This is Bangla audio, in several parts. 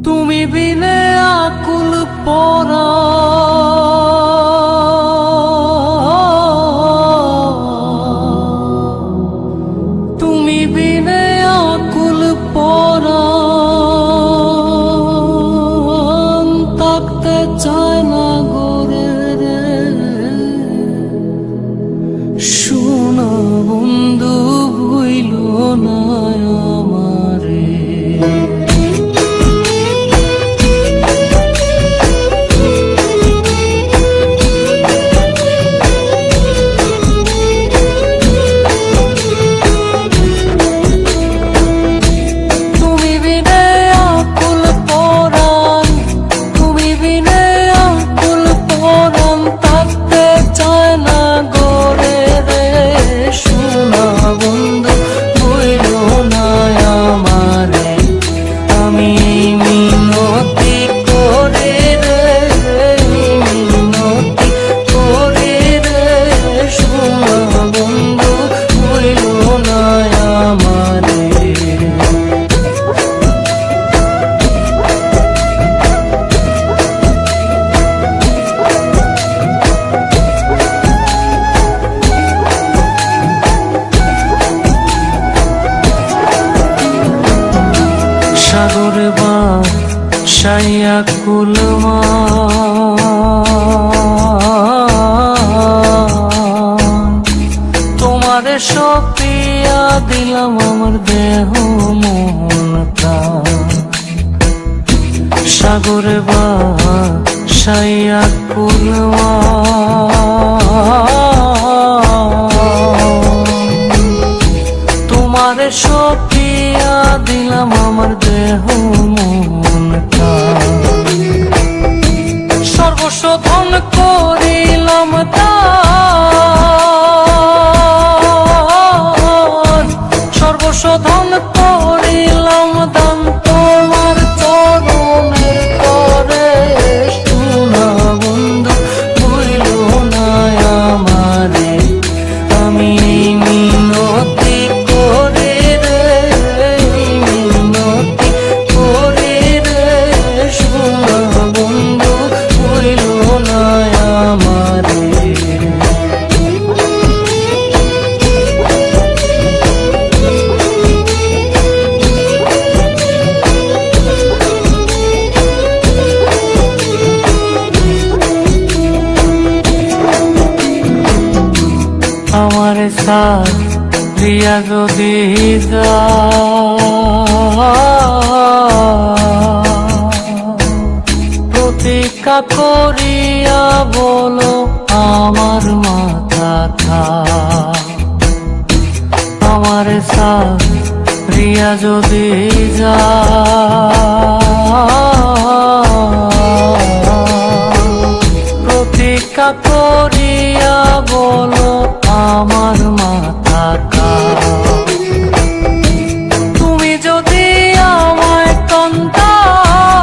তুমি বিনে আকুল পরা তুমি বিনে আকুল পরা থাকতে চায় না গোরে রে শোনা বন্ধু ভুইল না আমারে সাগরে বাসাইয়া কুলমা তোমারে সপিয়া দিলাম আমার দেহ মন প্রাণ সাগরে বাসাইয়া কুলমা তোমারে সপিয়া দিলাম আমার দেহ মন প্রাণ সর্বস্ব ধন করিলাম দান সর্বস্ব ধন করিলাম দান তোমার চরণের করে শোনা বন্ধু ভুইল না আমারে আমি মিনতি করে রে মিনতি করে রে শোনা বন্ধু ভুইল না আমারে আমার সাথিয়া যদি প্রতীক্ষা করিয়া বলো আমার মাথা খা আমার সাথিয়া যদি প্রতীক্ষা করিয়া বলো আমার মাথা কা তুমি যদি আমায় কান্দাও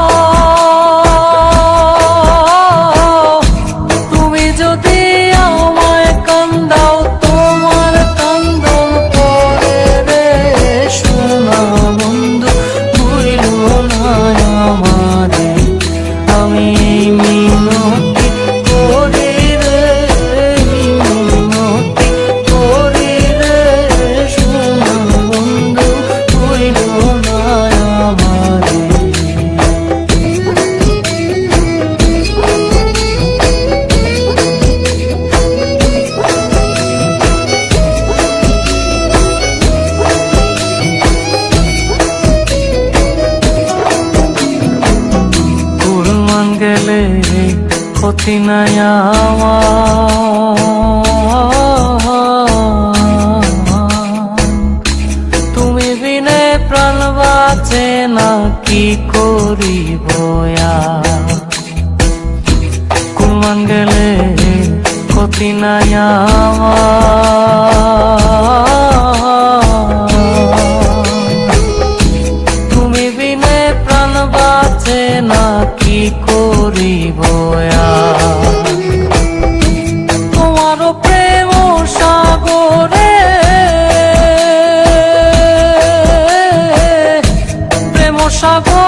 তুমি যদি আমায় কান্দাও তোমার কান্দন করে রে শোনা বন্ধু ভুইল না আমারে আমি মিনতি করে রে মিনতি করে রে শোনা বন্ধু ভুইল না আমারে কুরবান গেলে ক্ষতি নাই আমার তুমি বিনে প্রাণ বাঁচে না কি করিব কুরবান গেলে ক্ষতি নাই আমার তুমি বিনে প্রাণ বাঁচে না কি করিব তোমার প্রেম সাগরে প্রেম সাগর